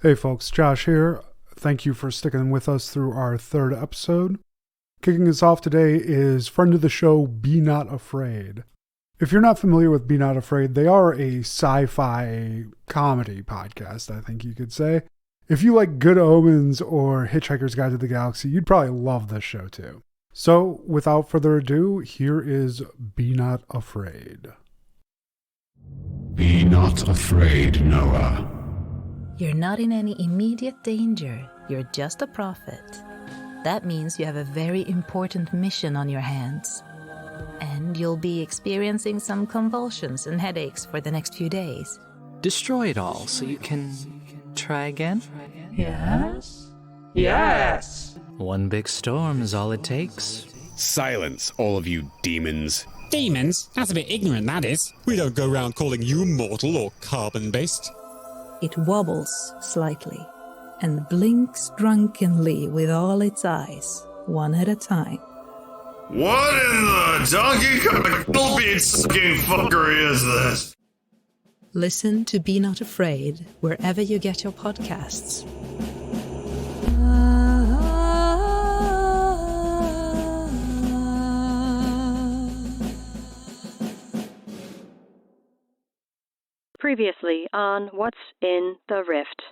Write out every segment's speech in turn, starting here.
Hey folks, Josh here. Thank you for sticking with us through our third episode. Kicking us off today is friend of the show, Be Not Afraid. If you're not familiar with Be Not Afraid, they are a sci-fi comedy podcast, I think you could say. If you like Good Omens or Hitchhiker's Guide to the Galaxy, you'd probably love this show too. So, without further ado, here is Be Not Afraid. Be not afraid, Noah. You're not in any immediate danger. You're just a prophet. That means you have a very important mission on your hands. And you'll be experiencing some convulsions and headaches for the next few days. Destroy it all so you can try again? Yes? Yes! One big storm is all it takes. Silence, all of you demons. Demons? That's a bit ignorant, that is. We don't go around calling you mortal or carbon-based. It wobbles slightly and blinks drunkenly with all its eyes, one at a time. What in the donkey kong sucking fuckery is this? Listen to Be Not Afraid wherever you get your podcasts. Previously on What's in the Rift.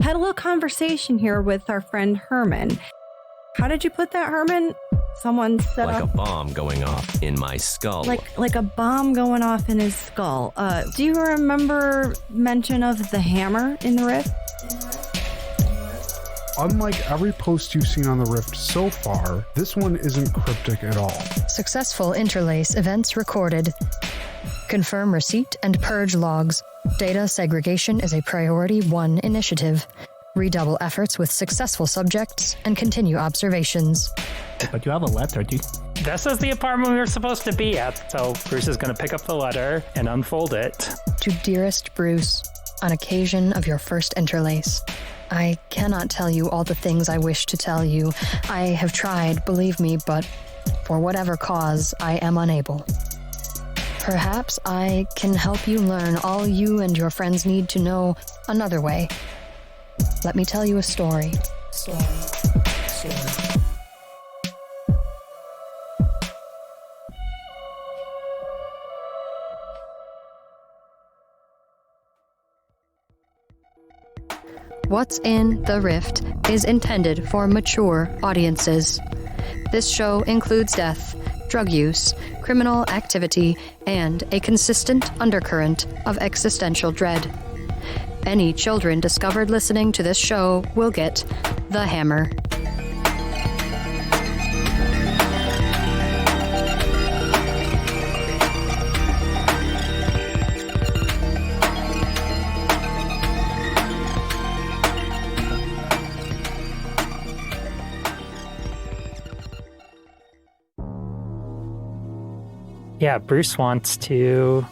Had a little conversation here with our friend Herman. How did you put that, Herman? Someone set like up... a bomb going off in my skull. Like a bomb going off in his skull. Do you remember mention of the hammer in the rift? Unlike every post you've seen on the Rift so far, this one isn't cryptic at all. Successful interlace events recorded. Confirm receipt and purge logs. Data segregation is a priority 1 initiative. Redouble efforts with successful subjects and continue observations. But you have a letter, do you? This is the apartment we were supposed to be at, so Bruce is going to pick up the letter and unfold it. To dearest Bruce, on occasion of your first interlace, I cannot tell you all the things I wish to tell you. I have tried, believe me, but for whatever cause, I am unable. Perhaps I can help you learn all you and your friends need to know another way. Let me tell you a story. What's in the Rift is intended for mature audiences. This show includes death, drug use, criminal activity, and a consistent undercurrent of existential dread. Any children discovered listening to this show will get the hammer. Yeah, Bruce wants to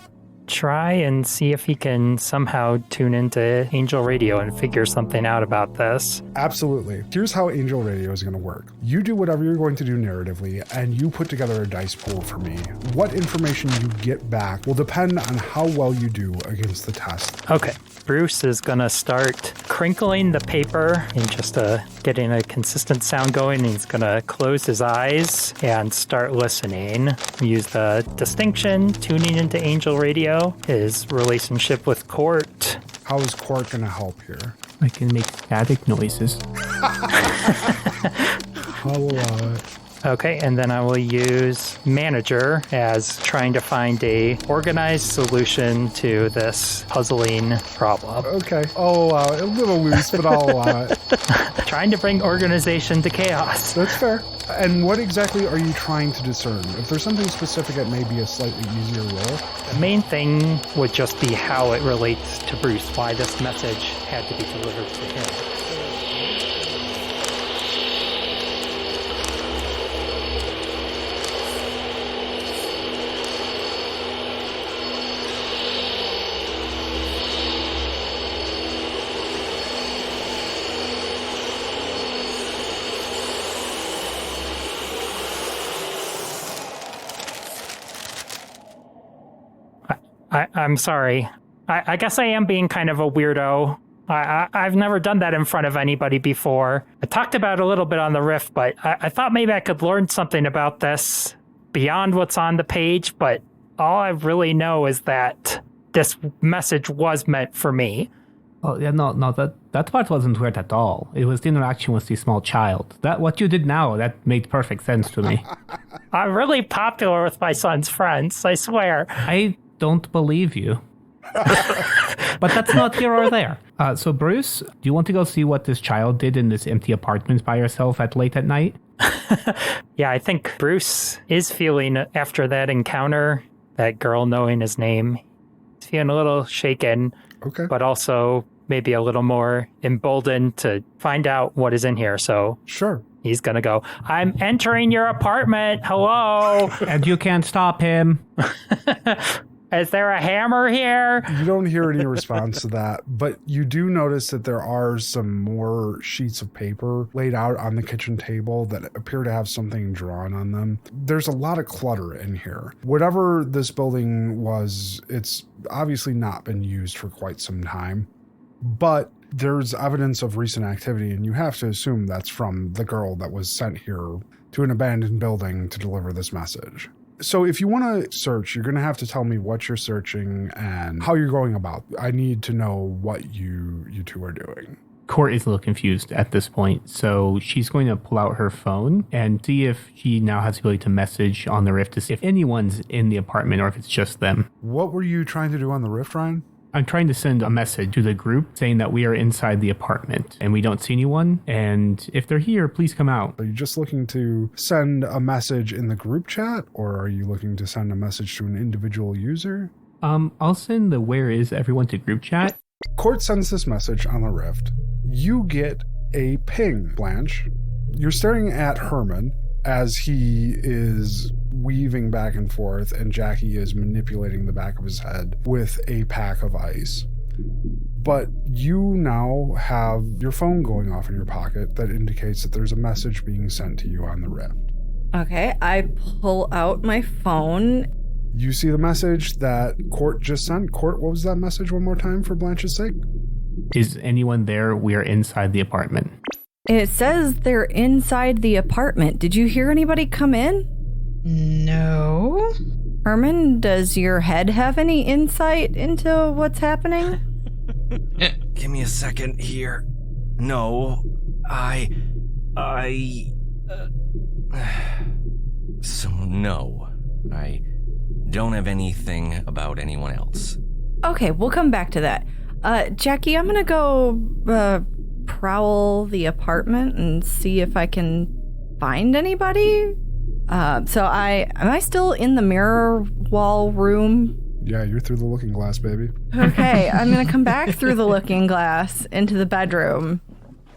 try and see if he can somehow tune into Angel Radio and figure something out about this. Absolutely. Here's how Angel Radio is going to work. You do whatever you're going to do narratively, and you put together a dice pool for me. What information you get back will depend on how well you do against the test. Okay. Bruce is going to start crinkling the paper and just getting a consistent sound going. He's going to close his eyes and start listening. Use the distinction, tuning into Angel Radio, his relationship with Court. How is Court going to help here? I can make static noises. I'll allow it. Okay, and then I will use Manager as trying to find a organized solution to this puzzling problem. Okay, I'll allow it. A little loose, but I'll allow it. Trying to bring organization to chaos. That's fair. And what exactly are you trying to discern? If there's something specific, it may be a slightly easier roll. The main thing would just be how it relates to Bruce, why this message had to be delivered to him. I'm sorry. I guess I am being kind of a weirdo. I've never done that in front of anybody before. I talked about it a little bit on the riff, but I thought maybe I could learn something about this beyond what's on the page, but all I really know is that this message was meant for me. Oh, yeah, no, that part wasn't weird at all. It was the interaction with the small child. What you did now, that made perfect sense to me. I'm really popular with my son's friends, I swear. I don't believe you. But that's not here or there. So, Bruce, do you want to go see what this child did in this empty apartment by herself late at night? Yeah, I think Bruce is feeling, after that encounter, that girl knowing his name, he's feeling a little shaken, but also maybe a little more emboldened to find out what is in here. So sure, he's going to go, I'm entering your apartment. Hello. And you can't stop him. Is there a hammer here? You don't hear any response to that, but you do notice that there are some more sheets of paper laid out on the kitchen table that appear to have something drawn on them. There's a lot of clutter in here. Whatever this building was, it's obviously not been used for quite some time, but there's evidence of recent activity, and you have to assume that's from the girl that was sent here to an abandoned building to deliver this message. So if you want to search, you're going to have to tell me what you're searching and how you're going about. I need to know what you two are doing. Court is a little confused at this point, so she's going to pull out her phone and see if she now has the ability to message on the Rift to see if anyone's in the apartment or if it's just them. What were you trying to do on the Rift, Ryan? I'm trying to send a message to the group saying that we are inside the apartment and we don't see anyone. And if they're here, please come out. Are you just looking to send a message in the group chat, or are you looking to send a message to an individual user? I'll send the where is everyone to group chat. Court sends this message on the Rift. You get a ping, Blanche. You're staring at Herman as he is weaving back and forth, and Jackie is manipulating the back of his head with a pack of ice. But you now have your phone going off in your pocket that indicates that there's a message being sent to you on the Rift. Okay, I pull out my phone. You see the message that Court just sent. Court, what was that message one more time for Blanche's sake? Is anyone there? We are inside the apartment. It says they're inside the apartment. Did you hear anybody come in? No. Herman, does your head have any insight into what's happening? Give me a second here. No, So no, I don't have anything about anyone else. Okay, we'll come back to that. Jackie, I'm gonna go prowl the apartment and see if I can find anybody. Am I still in the mirror wall room? Yeah, you're through the looking glass, baby. Okay, I'm gonna come back through the looking glass into the bedroom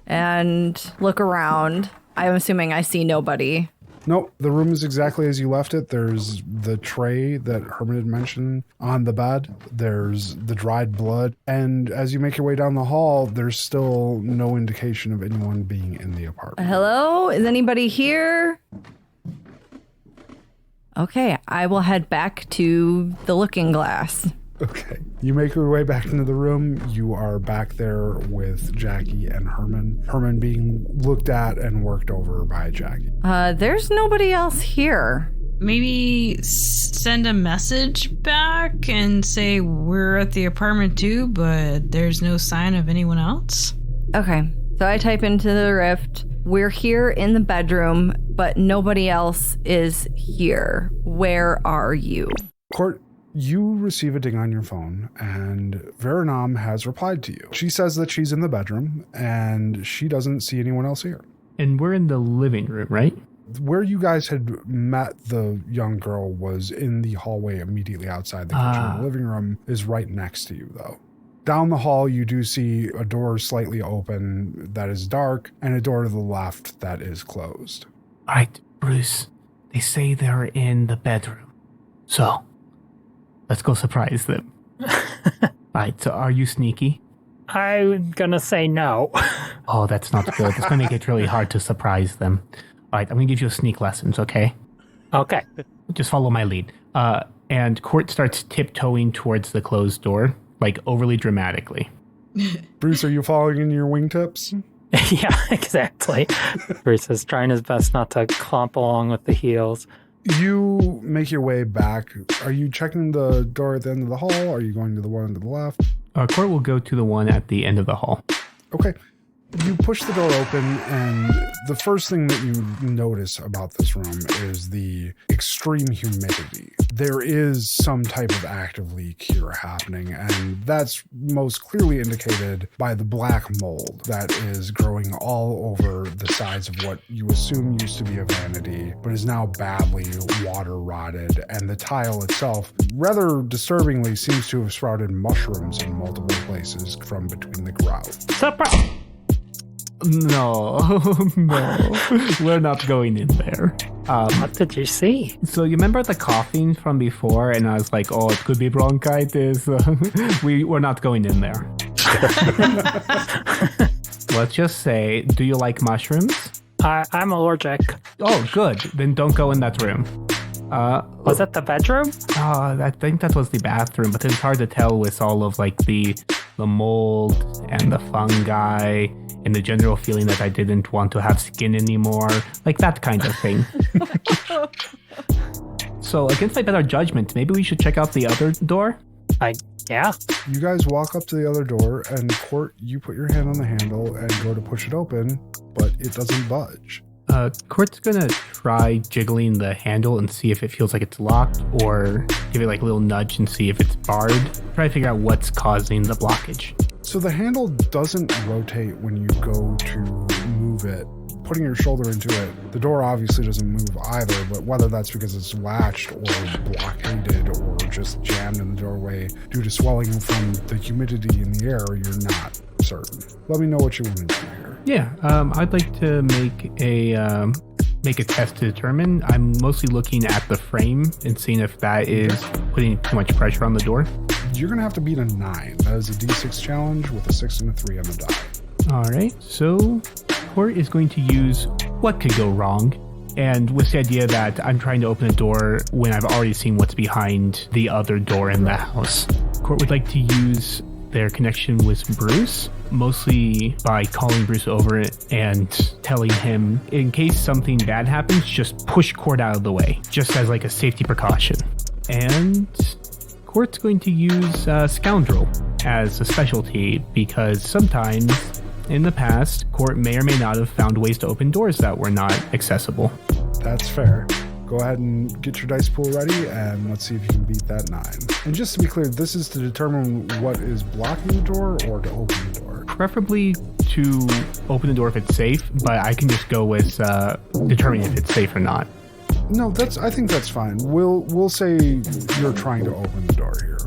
and look around. I'm assuming I see nobody. Nope, the room is exactly as you left it. There's the tray that Herman had mentioned on the bed. There's the dried blood. And as you make your way down the hall, there's still no indication of anyone being in the apartment. Hello? Is anybody here? Okay, I will head back to the looking glass. Okay. You make your way back into the room. You are back there with Jackie and Herman. Herman being looked at and worked over by Jackie. There's nobody else here. Maybe send a message back and say we're at the apartment too, but there's no sign of anyone else. Okay, so I type into the Rift, we're here in the bedroom, but nobody else is here. Where are you? Court, you receive a ding on your phone, and Veronam has replied to you. She says that she's in the bedroom, and she doesn't see anyone else here. And we're in the living room, right? Where you guys had met the young girl was in the hallway immediately outside the kitchen. The living room is right next to you, though. Down the hall, you do see a door slightly open that is dark, and a door to the left that is closed. All right, Bruce, they say they're in the bedroom. So, let's go surprise them. All right, so are you sneaky? I'm gonna say no. Oh, that's not good. It's gonna make it really hard to surprise them. All right, I'm gonna give you a sneak lessons, okay? Okay. Just follow my lead. And Court starts tiptoeing towards the closed door, like overly dramatically. Bruce, are you following in your wingtips? Yeah, exactly. Bruce is trying his best not to clomp along with the heels. You make your way back. Are you checking the door at the end of the hall? Are you going to the one to the left? Court will go to the one at the end of the hall. Okay. You push the door open, and the first thing that you notice about this room is the extreme humidity. There is some type of active leak here happening, and that's most clearly indicated by the black mold that is growing all over the sides of what you assume used to be a vanity, but is now badly water rotted, and the tile itself, rather disturbingly, seems to have sprouted mushrooms in multiple places from between the grout. Surprise! No, we're not going in there. What did you see? So you remember the coughing from before, and I was like, oh, it could be bronchitis. We're not going in there. Let's just say, do you like mushrooms? I'm allergic. Oh, good. Then don't go in that room. Was that the bedroom? I think that was the bathroom, but it's hard to tell with all of like the mold and the fungi and the general feeling that I didn't want to have skin anymore, like that kind of thing. So against my better judgment, maybe we should check out the other door? Yeah. You guys walk up to the other door, and Court, you put your hand on the handle and go to push it open, but it doesn't budge. Court's gonna try jiggling the handle and see if it feels like it's locked, or give it like a little nudge and see if it's barred. Try to figure out what's causing the blockage. So the handle doesn't rotate when you go to move it. Putting your shoulder into it, the door obviously doesn't move either, but whether that's because it's latched or blockaded or just jammed in the doorway due to swelling from the humidity in the air, you're not certain. Let me know what you want to do here. Yeah, I'd like to make a test to determine. I'm mostly looking at the frame and seeing if that is putting too much pressure on the door. You're going to have to beat a 9. That is a D6 challenge with a 6 and a 3 on the die. All right, so Court is going to use what could go wrong, and with the idea that I'm trying to open a door when I've already seen what's behind the other door in the house. Court would like to use their connection with Bruce, mostly by calling Bruce over and telling him, in case something bad happens, just push Court out of the way, just as like a safety precaution. And Court's going to use Scoundrel as a specialty, because sometimes in the past, Court may or may not have found ways to open doors that were not accessible. That's fair. Go ahead and get your dice pool ready, and let's see if you can beat that 9. And just to be clear, this is to determine what is blocking the door or to open the door? Preferably to open the door if it's safe, but I can just go with determining if it's safe or not. No, I think that's fine. We'll say you're trying to open the door here.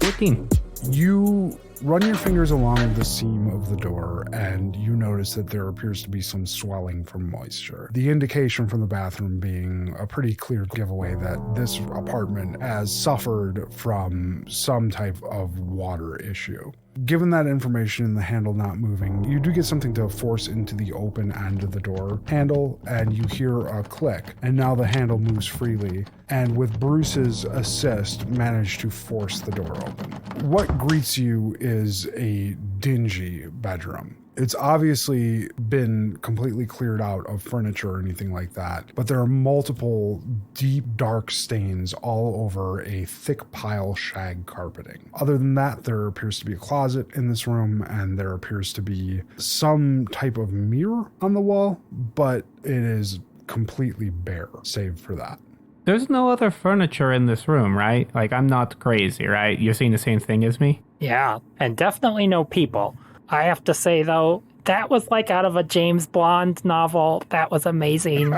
14. You run your fingers along the seam of the door, and you notice that there appears to be some swelling from moisture. The indication from the bathroom being a pretty clear giveaway that this apartment has suffered from some type of water issue. Given that information and the handle not moving, you do get something to force into the open end of the door handle, and you hear a click, and now the handle moves freely, and with Bruce's assist, manage to force the door open. What greets you is a dingy bedroom. It's obviously been completely cleared out of furniture or anything like that, but there are multiple deep, dark stains all over a thick pile shag carpeting. Other than that, there appears to be a closet in this room, and there appears to be some type of mirror on the wall, but it is completely bare, save for that. There's no other furniture in this room, right? Like, I'm not crazy, right? You're seeing the same thing as me? Yeah, and definitely no people. I have to say, though, that was like out of a James Bond novel. That was amazing.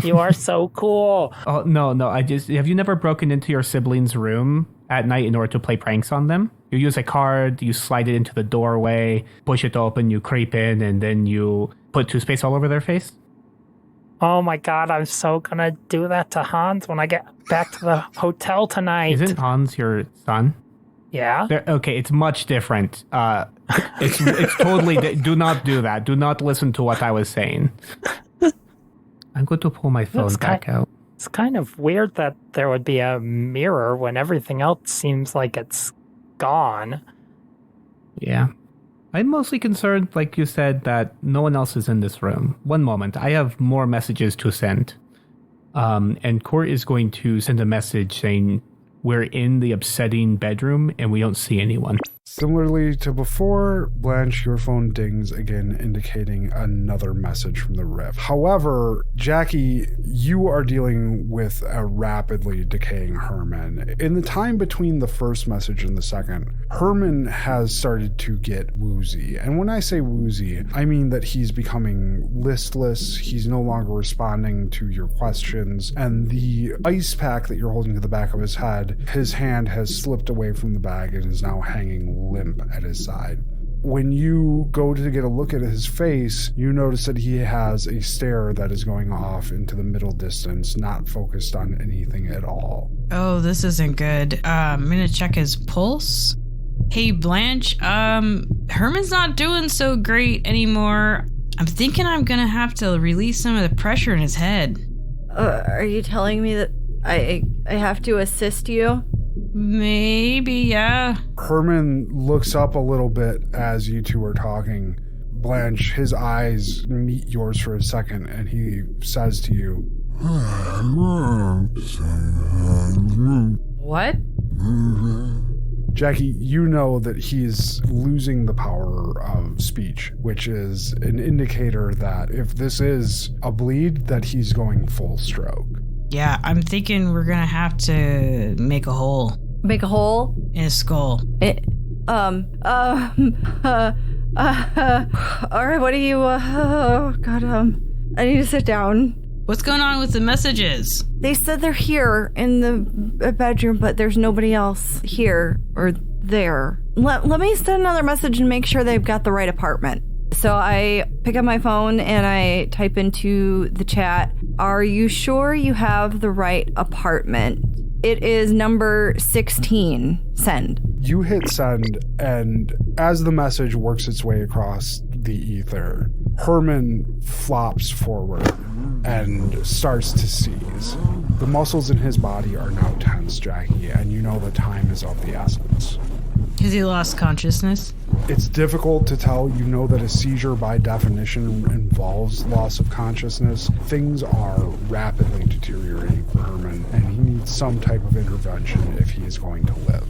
You are so cool. Oh, no. Have you never broken into your siblings' room at night in order to play pranks on them? You use a card, you slide it into the doorway, push it open, you creep in, and then you put toothpaste all over their face? Oh my God, I'm so gonna do that to Hans when I get back to the hotel tonight. Isn't Hans your son? Yeah. Okay, it's much different. It's totally. Do not do that. Do not listen to what I was saying. I'm going to pull my phone back out. It's kind of weird that there would be a mirror when everything else seems like it's gone. Yeah. I'm mostly concerned, like you said, that no one else is in this room. One moment. I have more messages to send. And Court is going to send a message saying we're in the upsetting bedroom and we don't see anyone. Similarly to before, Blanche, your phone dings again, indicating another message from the rift. However, Jackie, you are dealing with a rapidly decaying Herman. In the time between the first message and the second, Herman has started to get woozy. And when I say woozy, I mean that he's becoming listless, he's no longer responding to your questions, and the ice pack that you're holding to the back of his head, his hand has slipped away from the bag and is now hanging limp at his side. When you go to get a look at his face, you notice that he has a stare that is going off into the middle distance, not focused on anything at all. Oh, this isn't good. I'm gonna check his pulse. Hey, Blanche, Herman's not doing so great anymore. I'm thinking I'm gonna have to release some of the pressure in his head. Are you telling me that I have to assist you? Maybe, yeah. Herman looks up a little bit as you two are talking. Blanche, his eyes meet yours for a second, and he says to you, What? Jackie, you know that he's losing the power of speech, which is an indicator that if this is a bleed, that he's going full stroke. Yeah, I'm thinking we're gonna have to make a hole. Make a hole? In his skull. Alright, what do you, oh god, I need to sit down. What's going on with the messages? They said they're here in the bedroom, but there's nobody else here or there. Let me send another message and make sure they've got the right apartment. So I pick up my phone and I type into the chat, are you sure you have the right apartment? It is number 16. Send. You hit send, and as the message works its way across the ether, Herman flops forward and starts to seize. The muscles in his body are now tense, Jackie, and you know the time is of the essence. Has he lost consciousness? It's difficult to tell. You know that a seizure by definition involves loss of consciousness. Things are rapidly deteriorating for Herman, and he needs some type of intervention if he is going to live.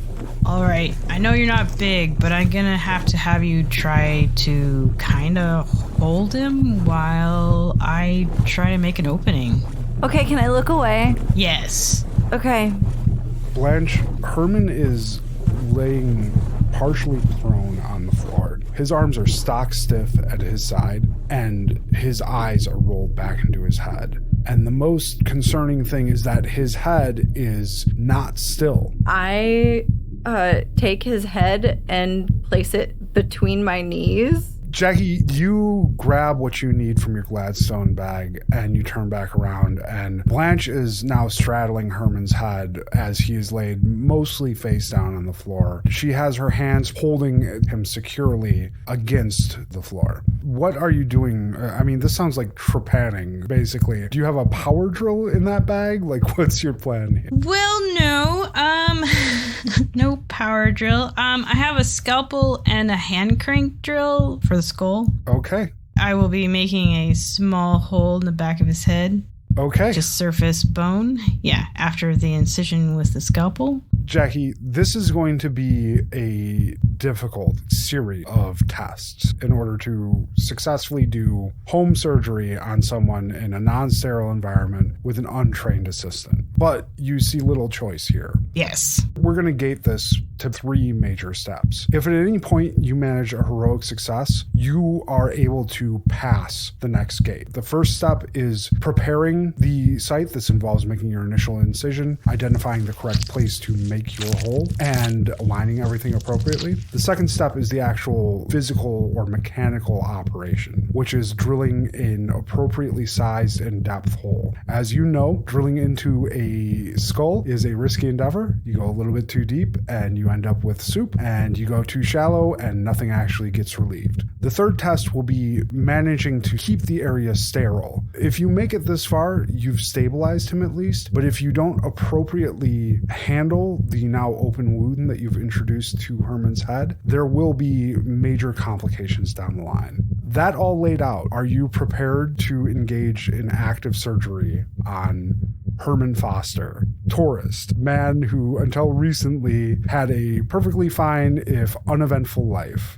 All right, I know you're not big, but I'm gonna have you try to kind of hold him while I try to make an opening. Okay, can I look away? Yes. Okay. Blanche, Herman is laying partially prone on the floor. His arms are stock stiff at his side, and his eyes are rolled back into his head. And the most concerning thing is that his head is not still. I take his head and place it between my knees. Jackie, you grab what you need from your Gladstone bag and you turn back around, and Blanche is now straddling Herman's head as he is laid mostly face down on the floor. She has her hands holding him securely against the floor. What are you doing? I mean, this sounds like trepanning, basically. Do you have a power drill in that bag? Like, what's your plan here? Well, no. No power drill. I have a scalpel and a hand crank drill for the skull. Okay. I will be making a small hole in the back of his head. Okay. Just surface bone. Yeah, after the incision with the scalpel. Jackie, this is going to be a difficult series of tests in order to successfully do home surgery on someone in a non-sterile environment with an untrained assistant. But you see little choice here. Yes. We're going to gate this to 3 major steps. If at any point you manage a heroic success, you are able to pass the next gate. The first step is preparing the site. This involves making your initial incision, identifying the correct place to make your hole, and aligning everything appropriately. The second step is the actual physical or mechanical operation, which is drilling an appropriately sized and depth hole. As you know, drilling into a skull is a risky endeavor. You go a little bit too deep and you end up with soup, and you go too shallow and nothing actually gets relieved. The third test will be managing to keep the area sterile. If you make it this far, you've stabilized him at least, but if you don't appropriately handle heal the now open wound that you've introduced to Herman's head, there will be major complications down the line. That all laid out, are you prepared to engage in active surgery on Herman Foster, tourist, man who until recently had a perfectly fine, if uneventful life?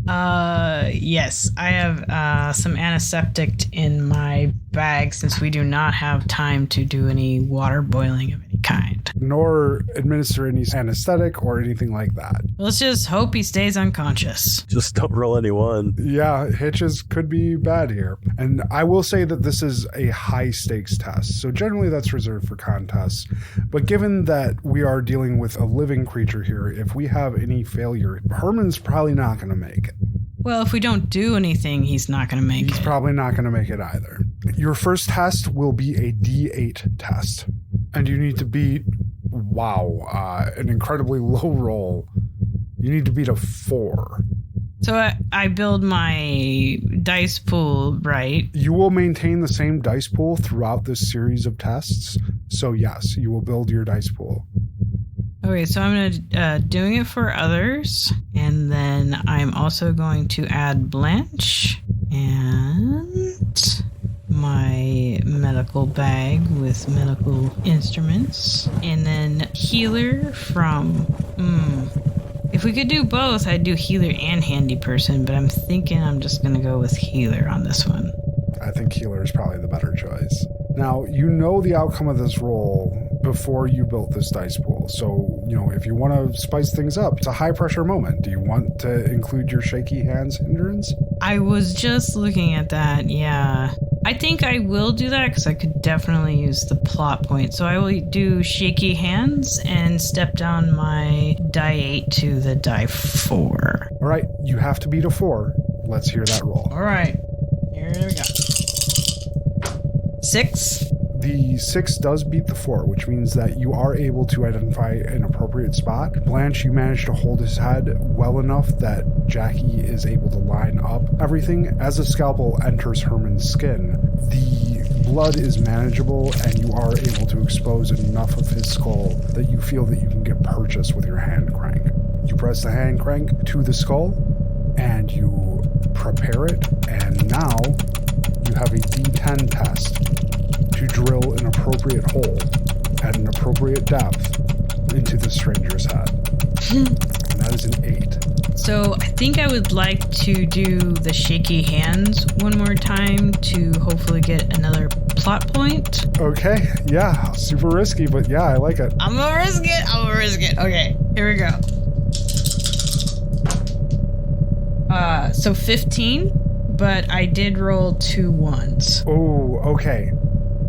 Yes, I have some antiseptic in my bag since we do not have time to do any water boiling of any kind. Nor administer any anesthetic or anything like that. Let's just hope he stays unconscious. Just don't roll any one. Yeah, hitches could be bad here. And I will say that this is a high stakes test, so generally that's reserved for contests. But given that we are dealing with a living creature here, if we have any failure, Herman's probably not going to make it. Well, if we don't do anything, he's not going to make it. He's probably not going to make it either. Your first test will be a D8 test. And you need to beat, an incredibly low roll. You need to beat a 4. So I build my dice pool, right? You will maintain the same dice pool throughout this series of tests. So yes, you will build your dice pool. Okay, so I'm doing it for others, and then I'm also going to add Blanche and my medical bag with medical instruments, and then healer from... If we could do both, I'd do healer and handy person, but I'm thinking I'm just going to go with healer on this one. I think healer is probably the better choice. Now, you know the outcome of this roll before you built this dice pool. So, if you want to spice things up, it's a high pressure moment. Do you want to include your shaky hands hindrance? I was just looking at that, yeah. I think I will do that because I could definitely use the plot point. So I will do shaky hands and step down my die 8 to the die 4. All right, you have to beat a 4. Let's hear that roll. All right, here we go. 6. The 6 does beat the 4, which means that you are able to identify an appropriate spot. Blanche, you managed to hold his head well enough that Jackie is able to line up everything. As the scalpel enters Herman's skin, the blood is manageable and you are able to expose enough of his skull that you feel that you can get purchase with your hand crank. You press the hand crank to the skull and you prepare it, and now you have a D10 test to drill an appropriate hole at an appropriate depth into the stranger's head. And that is an 8. So I think I would like to do the shaky hands one more time to hopefully get another plot point. Okay, yeah, super risky, but yeah, I like it. I'm gonna risk it. Okay, here we go. So 15, but I did roll 2 1s. Oh, okay.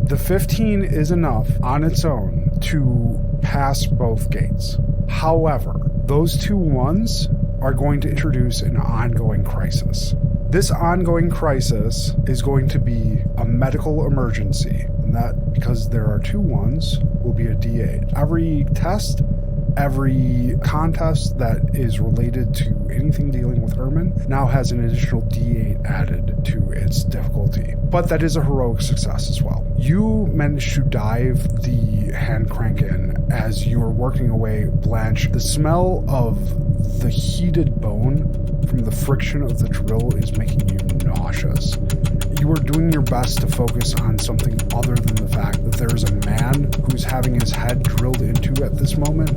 The 15 is enough on its own to pass both gates. However, those 2 1s are going to introduce an ongoing crisis. This ongoing crisis is going to be a medical emergency, and that, because there are 2 1s, will be a D8. Every test, every contest that is related to anything dealing with Herman now has an additional D8 added to its difficulty. But that is a heroic success as well. You managed to dive the hand crank in as you are working away, Blanche. The smell of the heated bone from the friction of the drill is making you nauseous. You are doing your best to focus on something other than the fact that there is a man who's having his head drilled into at this moment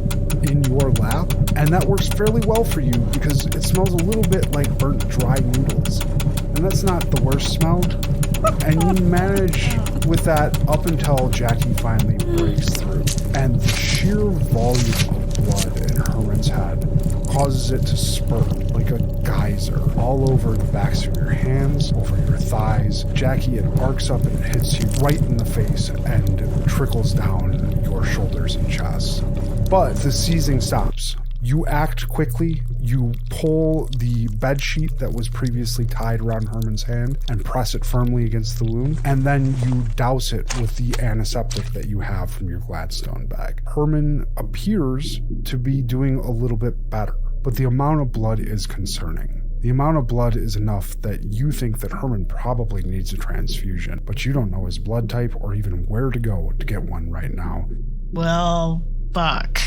in your lap, and that works fairly well for you because it smells a little bit like burnt dry noodles, and that's not the worst smell. And you manage with that up until Jackie finally breaks through, and the sheer volume of blood in Herman's head causes it to spurt like a geyser all over the backs of your hands, over your thighs. Jackie, it arcs up and it hits you right in the face and trickles down your shoulders and chest. But the seizing stops. You act quickly. You pull the bed sheet that was previously tied around Herman's hand and press it firmly against the wound, and then you douse it with the antiseptic that you have from your Gladstone bag. Herman appears to be doing a little bit better, but the amount of blood is concerning. The amount of blood is enough that you think that Herman probably needs a transfusion, but you don't know his blood type or even where to go to get one right now. Well, Fuck.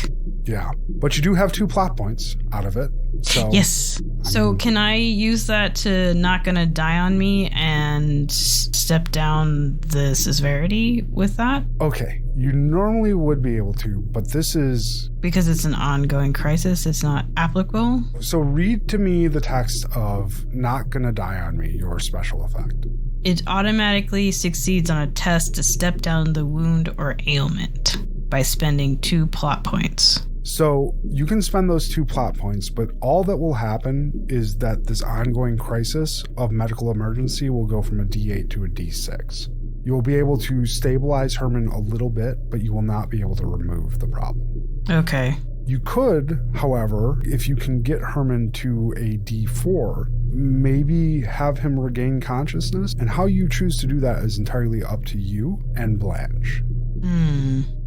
Yeah, but you do have 2 plot points out of it. So yes. So can I use that to not gonna die on me and step down the severity with that? Okay, you normally would be able to, but this is... Because it's an ongoing crisis, it's not applicable? So read to me the text of Not Gonna Die on Me, your special effect. It automatically succeeds on a test to step down the wound or ailment by spending 2 plot points. So you can spend those 2 plot points, but all that will happen is that this ongoing crisis of medical emergency will go from a D8 to a D6. You will be able to stabilize Herman a little bit, but you will not be able to remove the problem. Okay. You could, however, if you can get Herman to a D4, maybe have him regain consciousness, and how you choose to do that is entirely up to you and Blanche.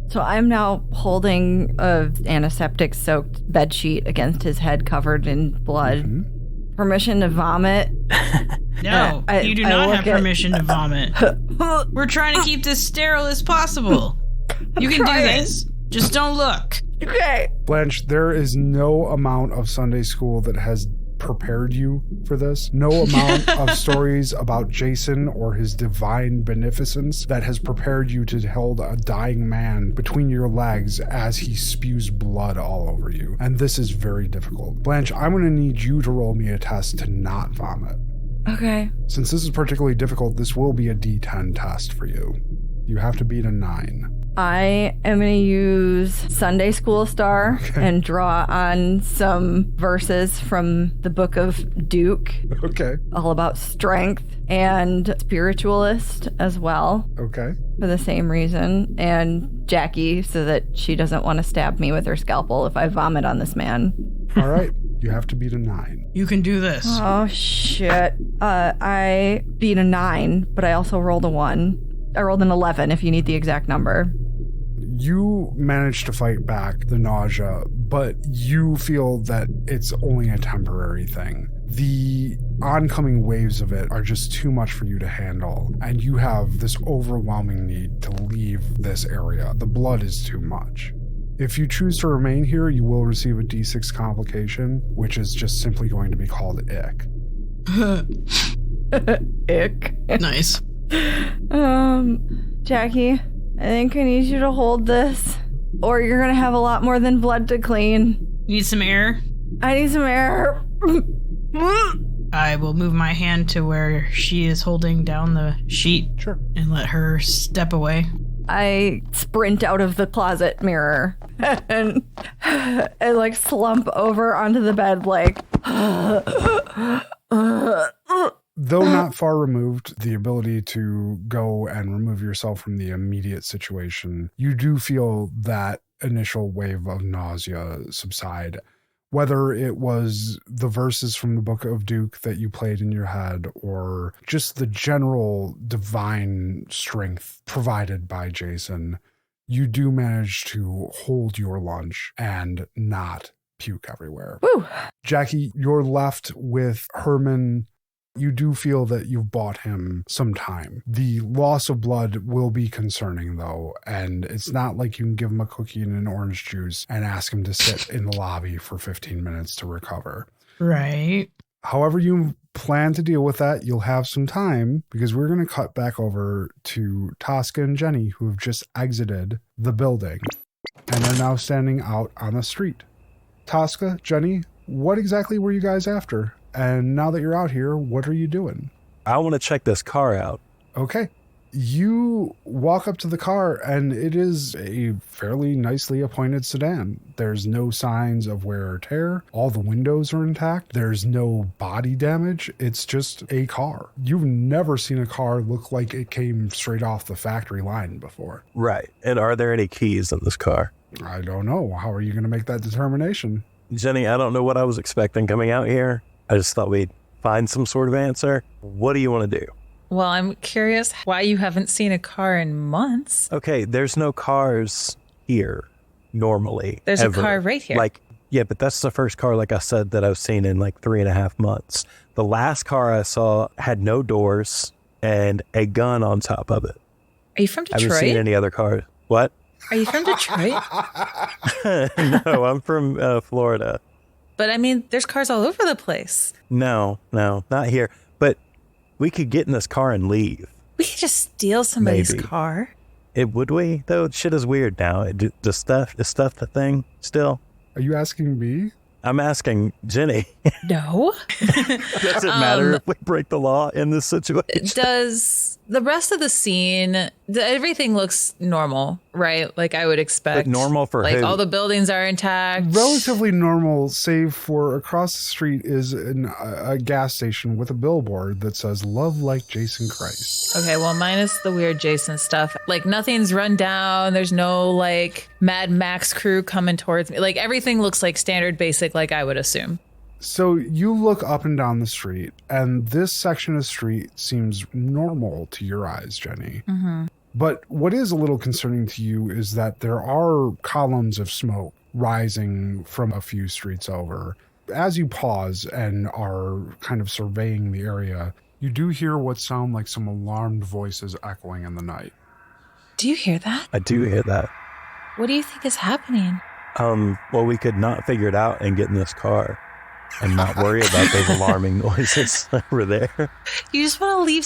So I'm now holding a antiseptic-soaked bedsheet against his head covered in blood. Mm-hmm. Permission to vomit? No, you do not have permission to vomit. We're trying to keep this sterile as possible. You can do this. Just don't look. Okay. Blanche, there is no amount of Sunday school that has prepared you for this. No amount of stories about Jason or his divine beneficence that has prepared you to hold a dying man between your legs as he spews blood all over you. And this is very difficult. Blanche, I'm going to need you to roll me a test to not vomit. Okay. Since this is particularly difficult, this will be a D10 test for you. You have to beat a 9. I am going to use Sunday School Star and draw on some verses from the book of Duke. Okay. All about strength, and spiritualist as well. Okay. For the same reason. And Jackie, so that she doesn't want to stab me with her scalpel if I vomit on this man. All right. You have to beat a 9. You can do this. Oh, shit. I beat a 9, but I also rolled a 1. I rolled an 11 if you need the exact number. You managed to fight back the nausea, but you feel that it's only a temporary thing. The oncoming waves of it are just too much for you to handle, and you have this overwhelming need to leave this area. The blood is too much. If you choose to remain here, you will receive a D6 complication, which is just simply going to be called ick. Ick. Nice. Jackie, I think I need you to hold this, or you're gonna have a lot more than blood to clean. Need some air? I need some air. I will move my hand to where she is holding down the sheet. Sure. And let her step away. I sprint out of the closet mirror and like slump over onto the bed like Though not far removed, the ability to go and remove yourself from the immediate situation, you do feel that initial wave of nausea subside. Whether it was the verses from the Book of Duke that you played in your head, or just the general divine strength provided by Jason, you do manage to hold your lunch and not puke everywhere. Woo. Jackie, you're left with Herman. You do feel that you've bought him some time. The loss of blood will be concerning, though, and it's not like you can give him a cookie and an orange juice and ask him to sit in the lobby for 15 minutes to recover. Right. However you plan to deal with that, you'll have some time, because we're going to cut back over to Toska and Jenny, who have just exited the building and are now standing out on the street. Toska, Jenny, what exactly were you guys after? And now that you're out here, what are you doing? I want to check this car out. Okay. You walk up to the car, and it is a fairly nicely appointed sedan. There's no signs of wear or tear. All the windows are intact. There's no body damage. It's just a car. You've never seen a car look like it came straight off the factory line before. Right. And are there any keys in this car? I don't know. How are you going to make that determination? Jenny, I don't know what I was expecting coming out here. I just thought we'd find some sort of answer. What do you want to do? Well, I'm curious why you haven't seen a car in months. Okay, there's no cars here normally. There's ever. A car right here. Yeah, but that's the first car, like I said, that I've seen in 3.5 months. The last car I saw had no doors and a gun on top of it. Are you from Detroit? I haven't seen any other cars. What? Are you from Detroit? No, I'm from Florida. But I mean, there's cars all over the place. No, not here. But we could get in this car and leave. We could just steal somebody's car. Would we? Though shit is weird now. Is stuff the thing still? Are you asking me? I'm asking Jenny. No. Does it matter if we break the law in this situation? Does the rest of the scene, everything looks normal, right? Like I would expect. But normal for like who? all the buildings are intact. Relatively normal, save for across the street is a gas station with a billboard that says "Love like Jason Christ." Okay, well, minus the weird Jason stuff. Like nothing's run down. There's no like Mad Max crew coming towards me. Like everything looks like standard basic, like I would assume. So you look up and down the street, and this section of street seems normal to your eyes, Jenny. Mm-hmm. But what is a little concerning to you is that there are columns of smoke rising from a few streets over. As you pause and are kind of surveying the area, you do hear what sound like some alarmed voices echoing in the night. Do you hear that? I do hear that. What do you think is happening? Well, we could not figure it out and get in this car and not worry about those alarming noises over there. You just want to leave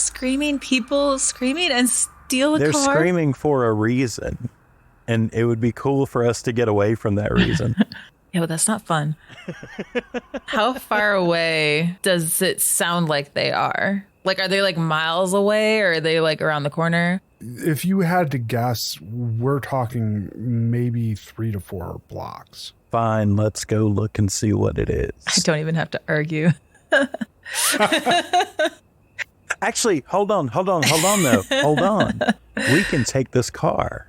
people screaming and steal a car? They're screaming for a reason, and it would be cool for us to get away from that reason. Yeah, but that's not fun. How far away does it sound like they are? Like, are they like miles away, or are they like around the corner? If you had to guess, we're talking maybe 3 to 4 blocks. Fine, let's go look and see what it is. I don't even have to argue. Actually, hold on though. Hold on. We can take this car.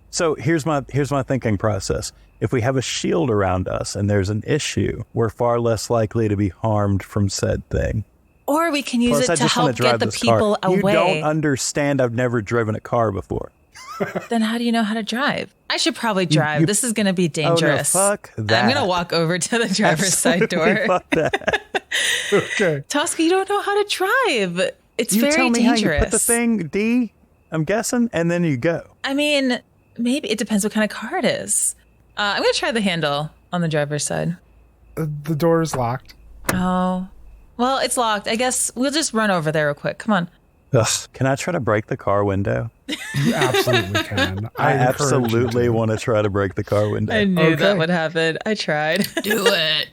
So here's my thinking process. If we have a shield around us and there's an issue, we're far less likely to be harmed from said thing. Or we can use it to help get the people away. You don't understand. I've never driven a car before. Then how do you know how to drive? I should probably drive. This is going to be dangerous. Oh, no, fuck that. I'm going to walk over to the driver's side door. Fuck that. Okay. Toska, you don't know how to drive. It's you very tell me dangerous. How you put the thing D, I'm guessing, and then you go. I mean, maybe it depends what kind of car it is. I'm going to try the handle on the driver's side. The door is locked. Oh, well, it's locked. I guess we'll just run over there real quick. Come on. Ugh. Can I try to break the car window? You absolutely can. I absolutely want to try to break the car window. I knew that would happen. I tried. Do it.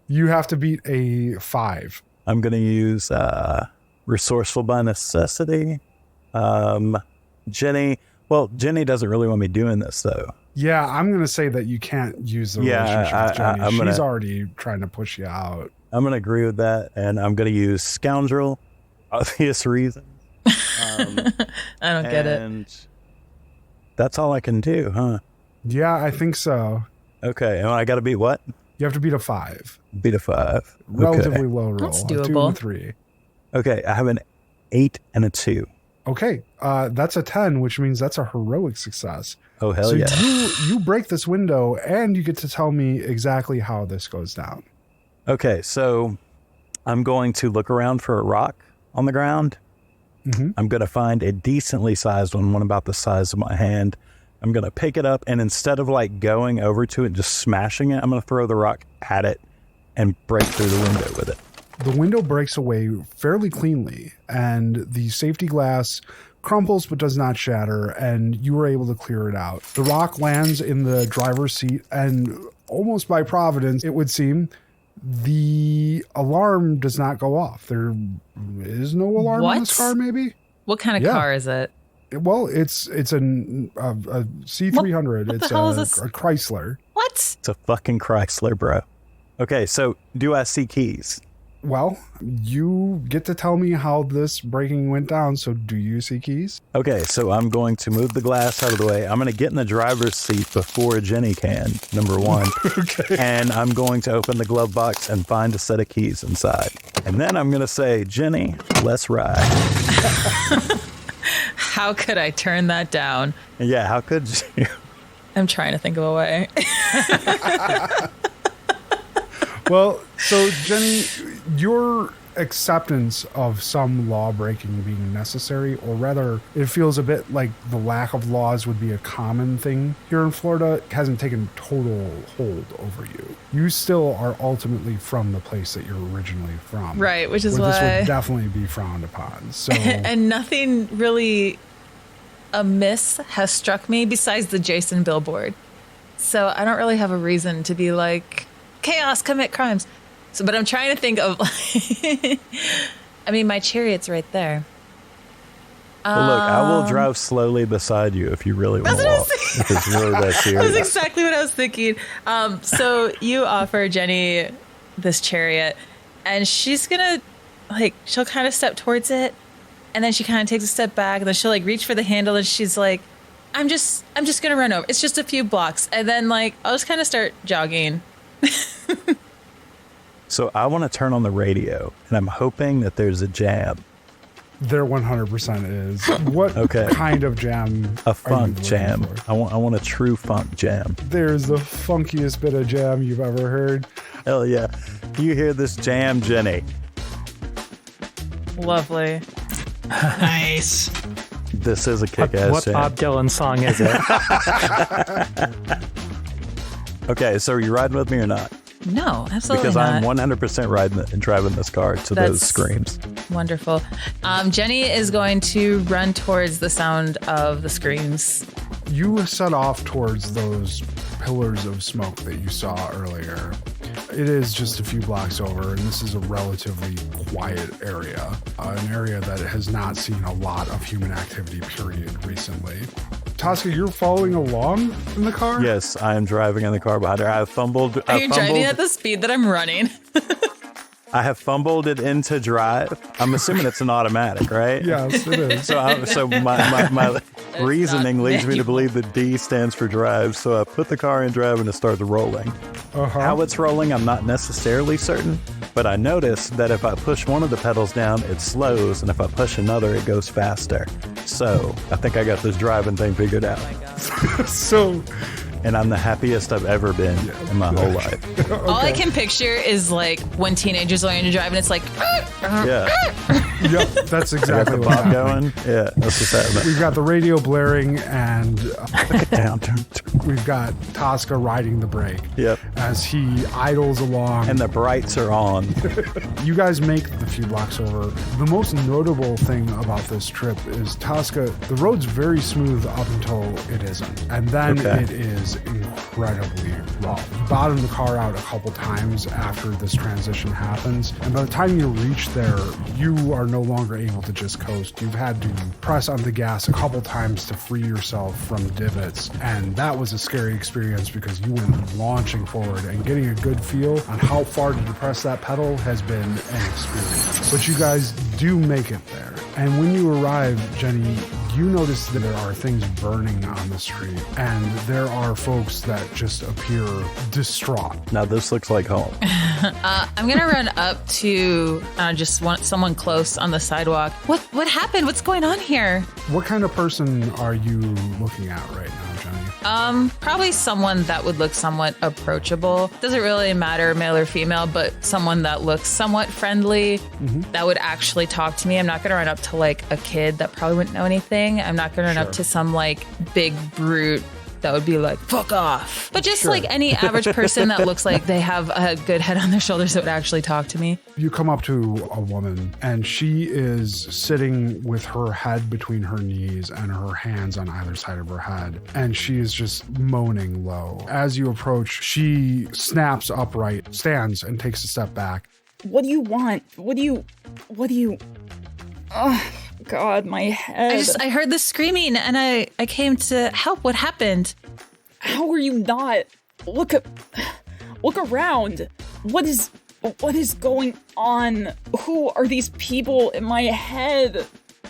You have to beat a 5. I'm going to use resourceful by necessity. Jenny doesn't really want me doing this, though. Yeah, I'm going to say that you can't use the relationship with Jenny. She's already trying to push you out. I'm going to agree with that, and I'm going to use scoundrel. Obvious reasons. I don't get it. And that's all I can do, huh? Yeah, I think so. Okay, and I got to beat what? You have to beat a 5. Beat a 5. Relatively low roll. That's A 2 doable. and 3. Okay, I have an 8 and a 2. Okay, that's a 10, which means that's a heroic success. Oh, hell yeah. You break this window, and you get to tell me exactly how this goes down. Okay, so I'm going to look around for a rock on the ground. Mm-hmm. I'm going to find a decently sized one about the size of my hand. I'm going to pick it up, and instead of like going over to it and just smashing it, I'm going to throw the rock at it and break through the window with it. The window breaks away fairly cleanly, and the safety glass crumples but does not shatter, and you were able to clear it out. The rock lands in the driver's seat, and almost by providence, it would seem, the alarm does not go off. There is no alarm in this car, maybe? What kind of car is it? Well, it's a C300. What the hell is this? A Chrysler. What? It's a fucking Chrysler, bro. Okay, so do I see keys? Well, you get to tell me how this breaking went down, so do you see keys? Okay, so I'm going to move the glass out of the way. I'm going to get in the driver's seat before Jenny can, number 1. Okay. And I'm going to open the glove box and find a set of keys inside. And then I'm going to say, Jenny, let's ride. How could I turn that down? Yeah, how could you? I'm trying to think of a way. Well, so Jenny, you're acceptance of some law breaking being necessary, or rather, it feels a bit like the lack of laws would be a common thing here in Florida. It hasn't taken total hold over you. You still are ultimately from the place that you're originally from. Right, which is where why this would definitely be frowned upon. So and nothing really amiss has struck me besides the Jason billboard. So I don't really have a reason to be like, chaos, commit crimes. So, but I'm trying to think of, I mean, my chariot's right there. Well, look, I will drive slowly beside you if you really want to walk. If it's really that serious. That's exactly what I was thinking. So you offer Jenny this chariot, and she's gonna, like, she'll kind of step towards it, and then she kind of takes a step back, and then she'll like reach for the handle, and she's like, I'm just gonna run over. It's just a few blocks, and then like I'll just kind of start jogging. So I want to turn on the radio, and I'm hoping that there's a jam. There 100% is. What kind of jam? A funk jam. I want a true funk jam. There's the funkiest bit of jam you've ever heard. Hell yeah. You hear this jam, Jenny. Lovely. Nice. This is a kick-ass What jam. Bob Dylan song is it? Okay, so are you riding with me or not? No, absolutely because not. I'm 100% riding and driving this car to those screams. Wonderful. Jenny is going to run towards the sound of the screams. You set off towards those pillars of smoke that you saw earlier. It is just a few blocks over, and this is a relatively quiet area, an area that has not seen a lot of human activity, period, recently. Toska, you're following along in the car? Yes, I am driving in the car behind her. Are you driving at the speed that I'm running? I have fumbled it into drive. I'm assuming it's an automatic, right? Yes, it is. So my reasoning leads me to believe that D stands for drive. So I put the car in drive and it starts rolling. How it's rolling, I'm not necessarily certain, but I noticed that if I push one of the pedals down, it slows, and if I push another, it goes faster. So I think I got this driving thing figured out. And I'm the happiest I've ever been in my whole life. All I can picture is like when teenagers learn to drive and it's like, yeah. Yep, that's exactly what's what's happening. going. Yeah, that's what's happening. We've got the radio blaring, and we've got Toska riding the brake. Yep. As he idles along. And the brights are on. You guys make the few blocks over. The most notable thing about this trip is Toska, the road's very smooth up until it isn't. And then it is incredibly rough. You bottom the car out a couple times after this transition happens, and by the time you reach there, you are no longer able to just coast. You've had to press on the gas a couple times to free yourself from divots, and that was a scary experience because you went launching forward, and getting a good feel on how far to depress that pedal has been an experience. But you guys do make it there. And when you arrive, Jenny, you notice that there are things burning on the street, and there are folks that just appear distraught. Now this looks like home. I'm gonna run up to just someone close on the sidewalk. What happened? What's going on here? What kind of person are you looking at right now, Jenny? Probably someone that would look somewhat approachable. Doesn't really matter, male or female, but someone that looks somewhat friendly, that would actually talk to me. I'm not gonna run up to like a kid that probably wouldn't know anything. I'm not gonna run up to some like big brute that would be like, fuck off. But just like any average person that looks like they have a good head on their shoulders that would actually talk to me. You come up to a woman, and she is sitting with her head between her knees and her hands on either side of her head, and she is just moaning low. As you approach, she snaps upright, stands, and takes a step back. What do you want? What do you... Oh, God, my head. I heard the screaming and I came to help. What happened? How are you not? Look around. What is going on? Who are these people in my head?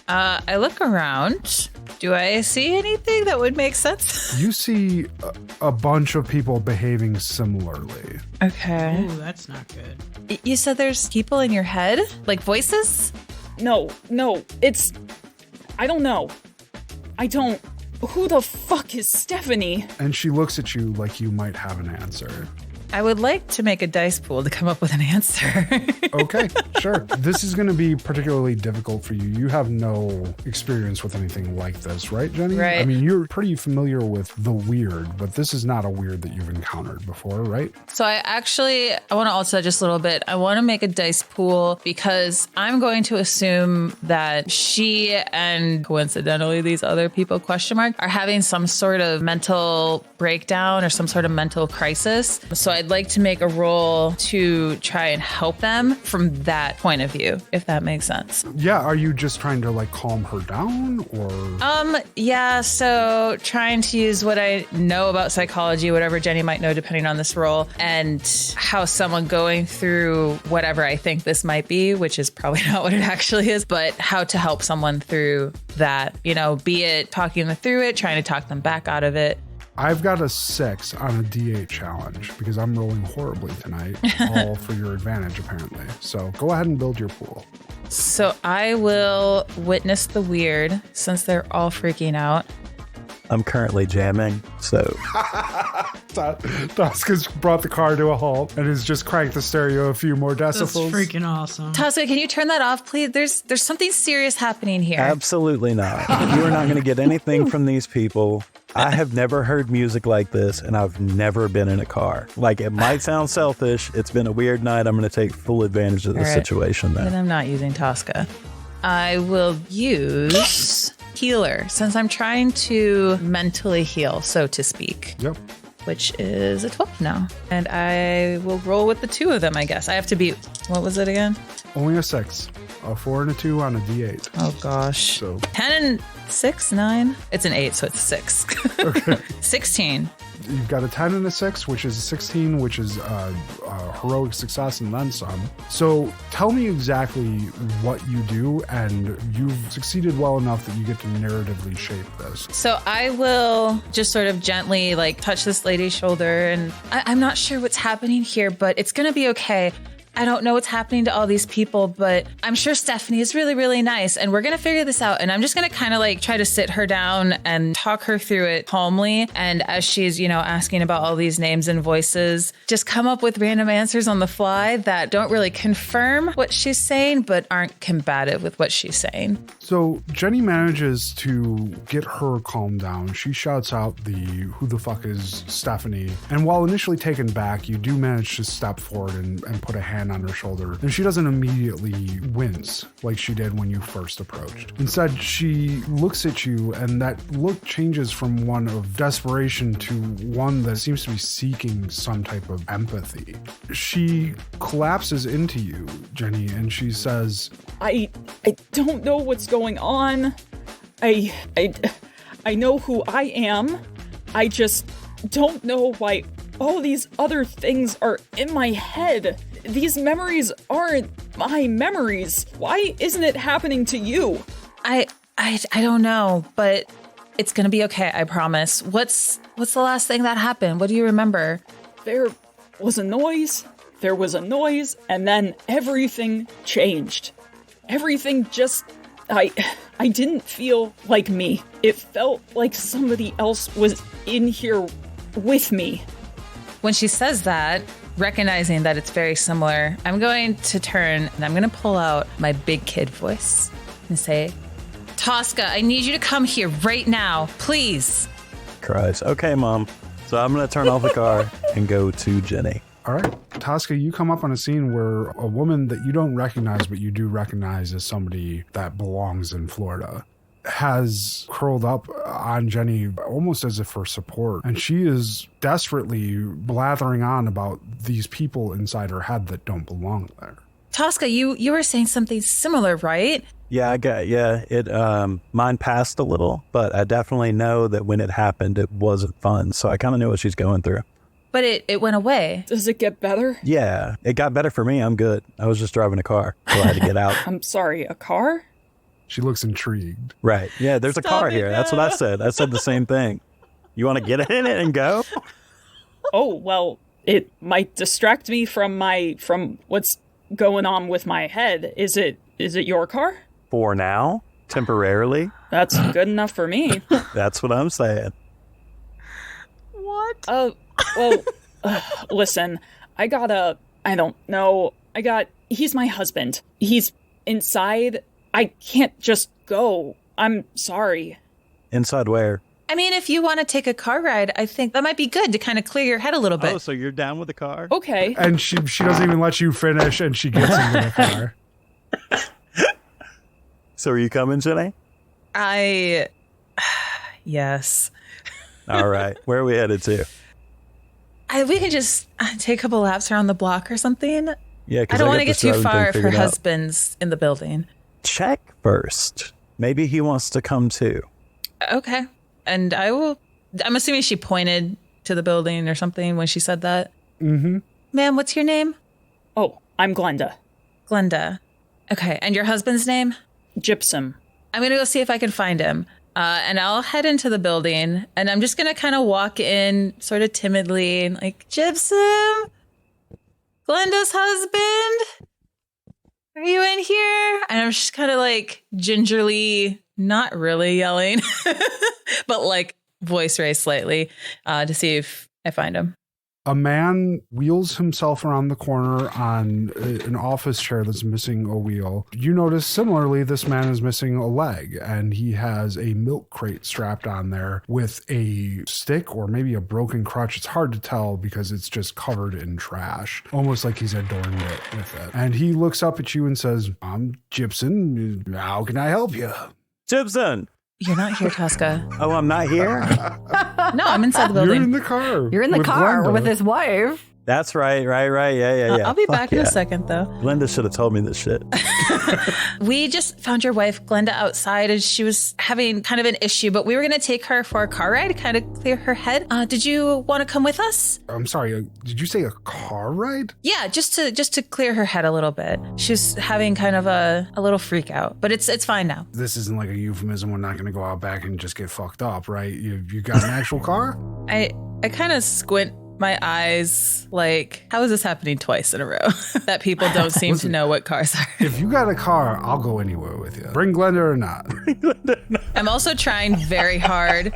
I look around. Do I see anything that would make sense? You see a bunch of people behaving similarly. Okay. Ooh, that's not good. You said there's people in your head? Like voices? No, it's... I don't know. Who the fuck is Stephanie? And she looks at you like you might have an answer. I would like to make a dice pool to come up with an answer. Okay, sure. This is going to be particularly difficult for you. You have no experience with anything like this, right, Jenny? Right. I mean, you're pretty familiar with the weird, but this is not a weird that you've encountered before, right? So I want to alter just a little bit. I want to make a dice pool because I'm going to assume that she and coincidentally these other people, are having some sort of mental breakdown or some sort of mental crisis. So I'd like to make a roll to try and help them from that point of view, if that makes sense. Yeah, are you just trying to like calm her down or? Yeah, so trying to use what I know about psychology, whatever Jenny might know depending on this role, and how someone going through whatever I think this might be, which is probably not what it actually is, but how to help someone through that, you know, be it talking them through it, trying to talk them back out of it. I've got a 6 on a D8 challenge because I'm rolling horribly tonight, all for your advantage, apparently. So go ahead and build your pool. So I will witness the weird since they're all freaking out. I'm currently jamming, so. Toska's brought the car to a halt and has just cranked the stereo a few more decibels. That's freaking awesome. Toska, can you turn that off, please? There's something serious happening here. Absolutely not. You are not going to get anything from these people. I have never heard music like this, and I've never been in a car. Like, it might sound selfish. It's been a weird night. I'm going to take full advantage of the situation then. And I'm not using Toska. I will use healer since I'm trying to mentally heal, so to speak. Yep. Which is a 12 now. And I will roll with the 2 of them, I guess. I have to be, what was it again? Only a 6. A 4 and a 2 on a D8. Oh, gosh. So 10 and 6, 9. It's an 8, so it's 6. Okay. 16. You've got a 10 and a 6, which is a 16, which is a heroic success and then some. So tell me exactly what you do, and you've succeeded well enough that you get to narratively shape this. So I will just sort of gently like touch this lady's shoulder, and I'm not sure what's happening here, but it's going to be okay. I don't know what's happening to all these people, but I'm sure Stephanie is really, really nice, and we're going to figure this out. And I'm just going to kind of like try to sit her down and talk her through it calmly. And as she's, you know, asking about all these names and voices, just come up with random answers on the fly that don't really confirm what she's saying, but aren't combative with what she's saying. So Jenny manages to get her calmed down. She shouts out the "who the fuck is Stephanie?" And while initially taken back, you do manage to step forward and put a hand on her shoulder, and she doesn't immediately wince like she did when you first approached. Instead, she looks at you, and that look changes from one of desperation to one that seems to be seeking some type of empathy. She collapses into you, Jenny, and she says, I don't know what's going on. I know who I am. I just don't know why all these other things are in my head. These memories aren't my memories. Why isn't it happening to you? I don't know, but it's gonna be okay, I promise. What's the last thing that happened? What do you remember? There was a noise, and then everything changed. Everything just... I didn't feel like me. It felt like somebody else was in here with me. When she says that, recognizing that it's very similar, I'm going to turn and I'm going to pull out my big kid voice and say, Toska, I need you to come here right now, please. Cries. Okay, Mom. So I'm going to turn off the car and go to Jenny. All right, Toska, you come up on a scene where a woman that you don't recognize, but you do recognize as somebody that belongs in Florida, has curled up on Jenny almost as if for support. And she is desperately blathering on about these people inside her head that don't belong there. Toska, you were saying something similar, right? Yeah, it mine passed a little, but I definitely know that when it happened, it wasn't fun. So I kind of knew what she's going through. But it went away. Does it get better? Yeah, it got better for me. I'm good. I was just driving a car, so I had to get out. I'm sorry, a car? She looks intrigued. Right. Yeah, there's a car here. That's what I said. I said the same thing. You want to get in it and go? Oh, well, it might distract me from what's going on with my head. Is it your car? For now, temporarily. That's good enough for me. That's what I'm saying. What? Well, Listen, I don't know. He's my husband. He's inside. I can't just go. I'm sorry. Inside where? I mean, if you want to take a car ride, I think that might be good to kind of clear your head a little bit. Oh, so you're down with the car? Okay. And she doesn't even let you finish, and she gets into the car. So are you coming, Jenny? Yes. All right. Where are we headed to? We can just take a couple laps around the block or something. Yeah, I don't want to get too far if her husband's in the building. Check first. Maybe he wants to come too. Okay. And I'm assuming she pointed to the building or something when she said that. Mm-hmm. Ma'am, what's your name? Oh, I'm Glenda. Glenda. Okay. And your husband's name? Gypsum. I'm going to go see if I can find him. And I'll head into the building, and I'm just going to kind of walk in sort of timidly and like, Gypsum? Glenda's husband? Are you in here? And I'm just kind of like gingerly, not really yelling, but like voice raised slightly to see if I find him. A man wheels himself around the corner on an office chair that's missing a wheel. You notice similarly, this man is missing a leg, and he has a milk crate strapped on there with a stick or maybe a broken crutch. It's hard to tell because it's just covered in trash, almost like he's adorned it with it. And he looks up at you and says, I'm Gypsum. How can I help you? Gypsum! You're not here, Toska. Oh, I'm not here? No, I'm inside the building. You're in the car. You're in the car Glenda. with his wife. That's right. Yeah. I'll be back in a second, though. Glenda should have told me this shit. We just found your wife, Glenda, outside, and she was having kind of an issue, but we were going to take her for a car ride to kind of clear her head. Did you want to come with us? I'm sorry. Did you say a car ride? Yeah, just to clear her head a little bit. She was having kind of a little freak out, but it's fine now. This isn't like a euphemism. We're not going to go out back and just get fucked up, right? You got an actual car? I kind of squint my eyes like, how is this happening twice in a row? That people don't seem to know what cars are. If you got a car, I'll go anywhere with you. Bring Glenda or not. I'm also trying very hard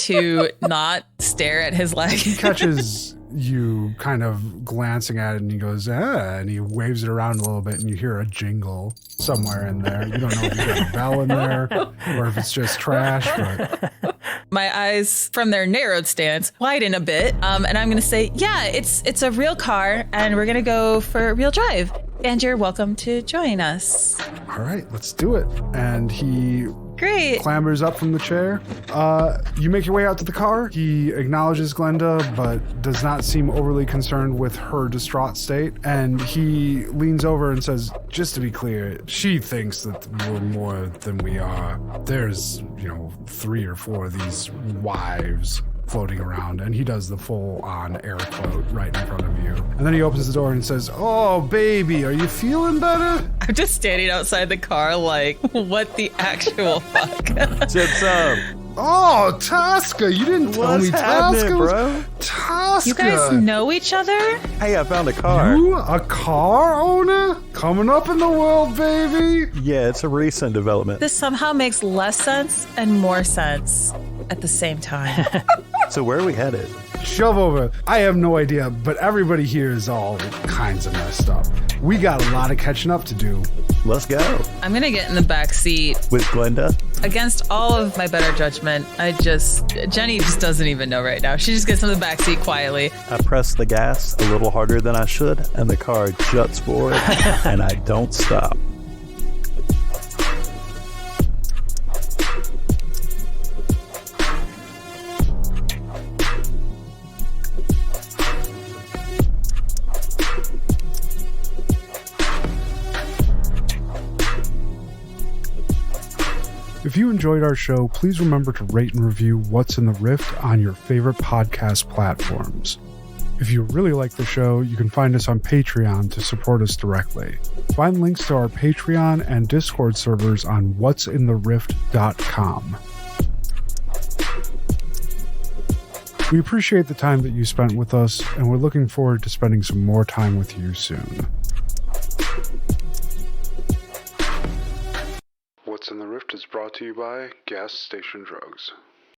to not stare at his leg. He catches you kind of glancing at it and he goes, and he waves it around a little bit and you hear a jingle somewhere in there. You don't know if you got a bell in there or if it's just trash, but... My eyes from their narrowed stance widen a bit, and I'm going to say, yeah, it's a real car, and we're going to go for a real drive, and you're welcome to join us. All right, let's do it. And he Great. clambers up from the chair. You make your way out to the car. He acknowledges Glenda, but does not seem overly concerned with her distraught state. And he leans over and says, just to be clear, she thinks that we're more than we are. There's, 3 or 4 of these wives floating around, and he does the full-on air quote right in front of you. And then he opens the door and says, oh, baby, are you feeling better? I'm just standing outside the car like, what the actual fuck? Gypsum. Oh, Toska, you didn't tell me Toska was... bro? Toska. You guys know each other? Hey, I found a car. You a car owner? Coming up in the world, baby? Yeah, it's a recent development. This somehow makes less sense and more sense at the same time. So where are we headed? Shove over. I have no idea, but everybody here is all kinds of messed up. We got a lot of catching up to do. Let's go. I'm going to get in the back seat. With Glenda? Against all of my better judgment, Jenny just doesn't even know right now. She just gets in the back seat quietly. I press the gas a little harder than I should, and the car juts forward, and I don't stop. If you enjoyed our show, please remember to rate and review What's in the Rift on your favorite podcast platforms. If you really like the show, you can find us on Patreon to support us directly. Find links to our Patreon and Discord servers on what'sintherift.com. We appreciate the time that you spent with us, and we're looking forward to spending some more time with you soon. What's in the Rift is brought to you by Gas Station Drugs.